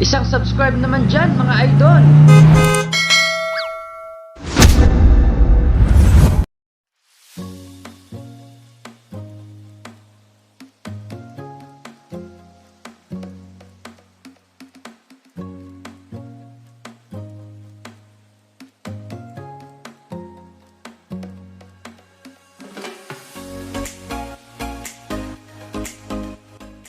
Isang subscribe naman dyan mga idol.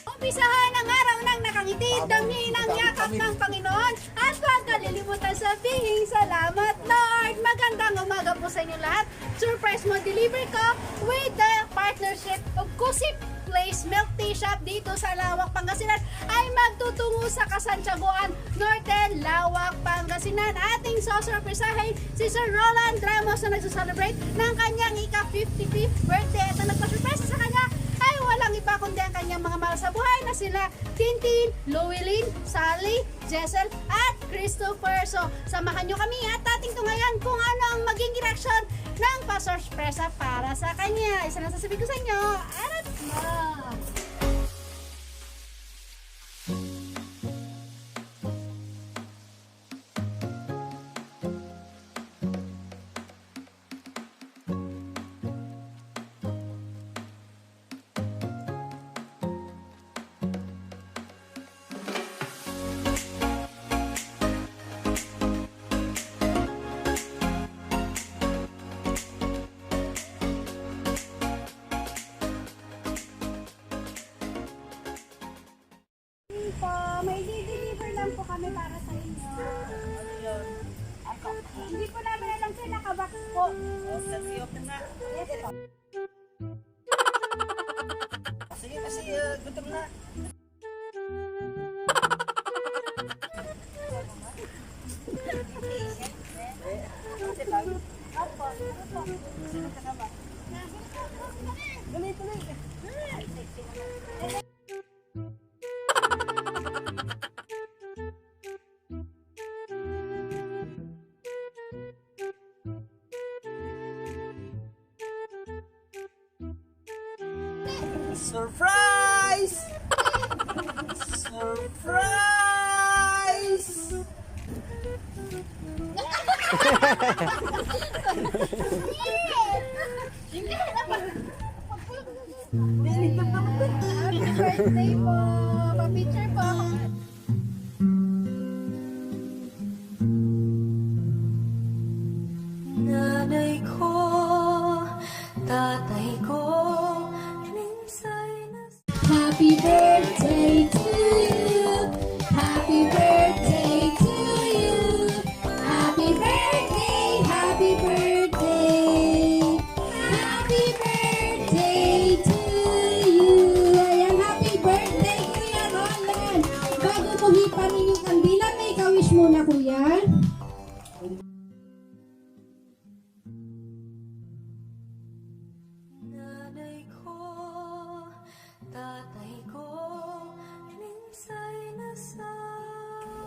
Umpisahan ang araw ng nakangiti, damhin ang yakap ng Panginoon, at huwag kalilimutan sabihin salamat Lord. Magandang umaga po sa inyo lahat. Surprise mo deliver ko with the partnership of Kusip Place Milk Tea Shop dito sa Lawak, Pangasinan ay magtutungo sa Kasantiagoan Norte, Lawak, Pangasinan. Ating susurprisahin si Sir Roland Ramos na nagsuselebrate ng kanyang ika-55th birthday at ang nagpa-surprise sa kanya ay walang iba kundi ang kanyang mga mahal sa buhay na sila Tintin, LOUIE, SALIE, JEZLE at KRISTOPER. So samahan nyo kami at ating tungayan kung ano ang maging reaction ng pa-surpresa para sa kanya. Isa na sasabihin ko sa inyo, arat mo! May di-deliver lang po kami para sa inyo. Hindi po namin alam sa'yo, nakabox po. Open na. Yes po. Sige kasi gutom na. Opo, opo. Sino kasama? Tuloy, tuloy. Surprise! Surprise! Happy birthday po. Pa-picture po. Nanay ko, tatay ko, minsay na Happy birthday to you. Happy birthday to you. Happy birthday, happy birthday. Happy birthday to you. Ayan, happy birthday, Kuya Roland. Bago mo hipanin yung kandila, may kawish muna, Kuya. nanay ko, tatay ko, minsay na sa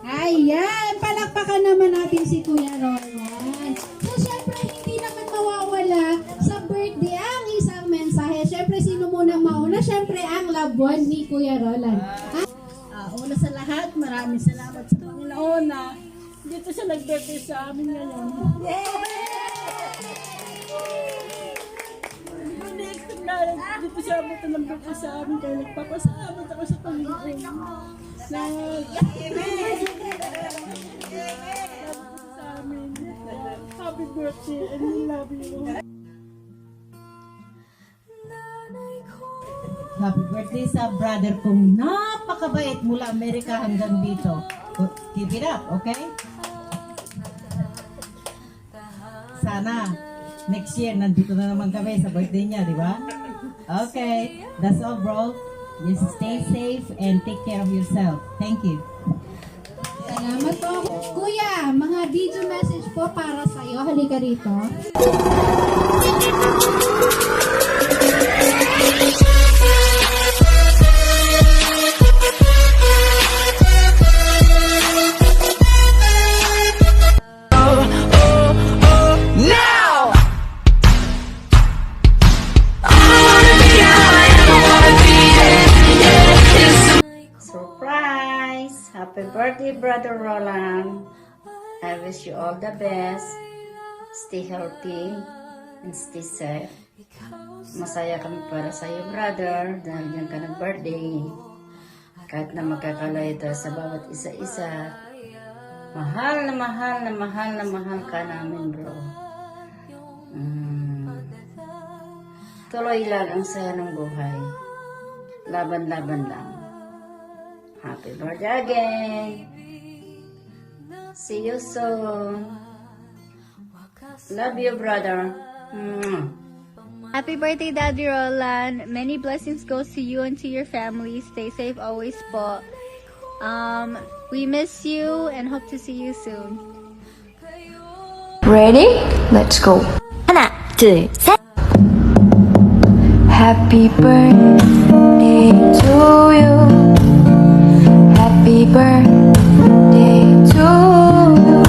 Ayan, palakpakan naman natin si Kuya Roland. So, syempre, hindi naman mawawala sa birthday ang isang mensahe. Syempre, sino munang mauna? Syempre, ang loved one ni Kuya Roland. Una sa lahat, maraming salamat sa Panginoon na dito siya nag-birthday sa amin ngayon. Hindi expect na dito siya abot ng birthday sa amin kaya nagpapasalamat ako sa Panginoon na sa amin. Happy birthday and we love you. nanay ko. Happy birthday sa brother kong napakabait mula Amerika hanggang dito. Keep it up, okay? Sana next year nandito na naman kami sa birthday niya, di ba? Okay, that's all bro. Just stay safe and take care of yourself. Thank you. Salamat po. Kuya, mga video message po para sa iyo. Halika rito. Surprise! Happy birthday, Brother Roland. I wish you all the best. Stay healthy and stay safe. Masaya kami para sa iyo, brother, dahil yan ka nag-birthday. Kahit na magkakalayo tayo sa bawat isa-isa, mahal na mahal na mahal na mahal ka namin, bro. Tuloy lang ang saya ng buhay. Laban-laban lang. Happy birthday again. See you soon. Love you, brother. Happy birthday, Daddy Roland. Many blessings goes to you and to your family. Stay safe always po. We miss you and hope to see you soon. Ready? Let's go. 하나, 둘, 셋. Happy birthday to you. Happy birthday to you.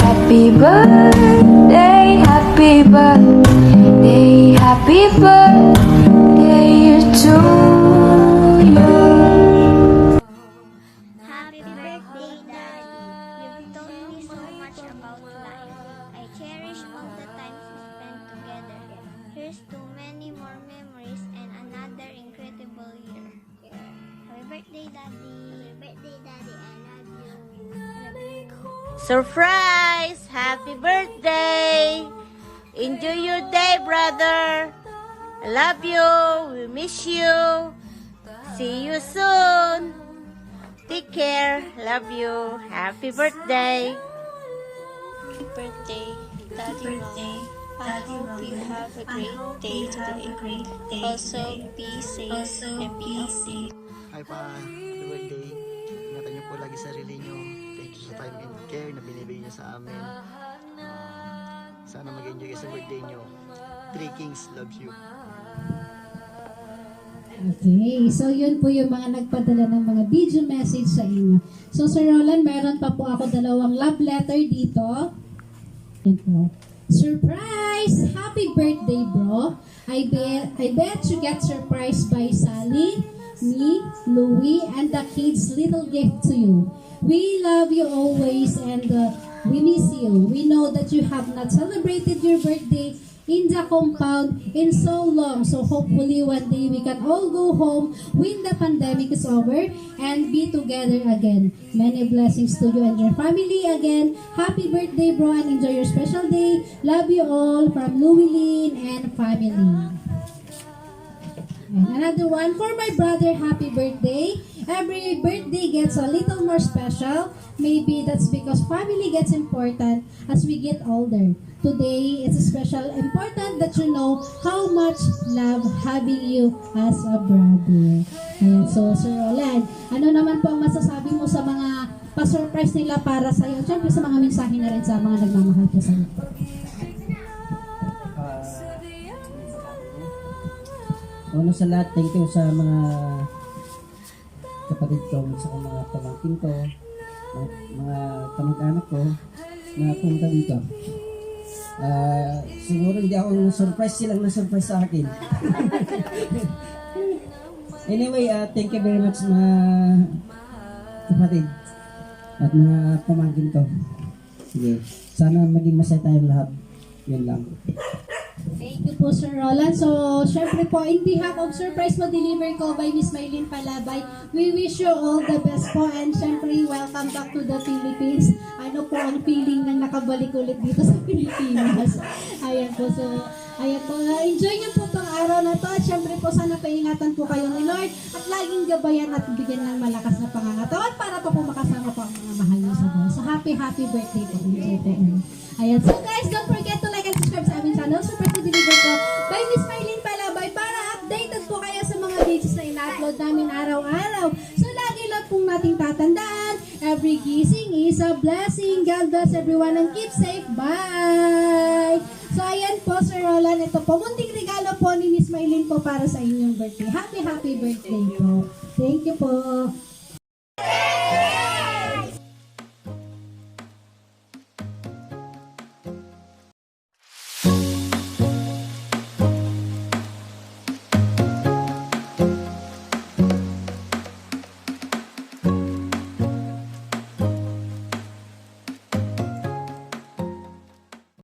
Happy birthday, happy birthday, happy birthday to you. Happy birthday, Daddy. You've taught me so much about life. I cherish all the times we spent together. Here's to many more memories and another incredible year. Happy birthday, Daddy. Happy birthday, Daddy. I love you. Surprise! Happy birthday! Enjoy your day, brother. I love you. We miss you. See you soon. Take care. Love you. Happy birthday. Happy birthday, Daddy Roland. I hope you have a great day today. Also, be safe and be healthy. Hi pa, happy birthday. Ingatan niyo po lagi sarili niyo. Thank you sa time and care na binibigay niyo sa amin. Sana mag-enjoy kayo sa birthday niyo. Three Kings loves you. Okay, so yun po yung mga nagpadala ng mga video message sa inyo. So Sir Roland, meron pa po ako dalawang love letter dito. Yan po. Surprise! Happy birthday, bro! I bet you get surprised by Salie, me, Louie, and the kids' little gift to you. We love you always and we miss you. We know that you have not celebrated your birthday in the compound in so long. So hopefully one day we can all go home when the pandemic is over and be together again. Many blessings to you and your family again. Happy birthday, bro, and enjoy your special day. Love you all from Louie and family. And another one for my brother, happy birthday. Every birthday gets a little more special. Maybe that's because family gets important as we get older. Today, it's especially important that you know how much love having you as a brother. Ayan, so Sir Roland, ano naman po ang masasabi mo sa mga pa-surprise nila para sa iyo? Siyempre sa mga mensahe na rin sa mga nagmamahal po sa iyo. Una sa lahat, thank you sa mga kapatid ko, sa mga pamangkin ko, mga kamag-anak ko na punta dito. Siguro hindi ako na-surprise, silang na-surprise sa akin. Anyway, thank you very much mga kapatid at mga pamangkin ko. Sige, sana maging masaya tayong lahat. Yan lang. Thank you po, Sir Roland. So, syempre po, in behalf of Surprise Mo Deliver ko by MISMO Palabay, we wish you all the best po and syempre, welcome back to the Philippines. Ano po ang feeling ng nakabalik ulit dito sa Pilipinas? Ayan po, so, ayan po, enjoy niyo po itong araw na to at syempre po, sana paingatan po kayo ni Lord at laging gabayan at bigyan ng malakas na pangangatawan para po makasama po ang mga mahal niyo sa buhay. So, happy birthday po. Enjoy po. Ayan, so guys, don't forget to like and subscribe sa aming channel, Surprise Mo Deliver ko by MISMO Palabay para updated po kayo sa mga videos na ina-upload namin araw-araw. So lagi lang pong nating tatandaan, every gising is a blessing. God bless everyone and keep safe. Bye! So ayan po, Sir Roland, ito po, munting regalo po ni MISMO po para sa inyong birthday. Happy birthday po. Thank you po.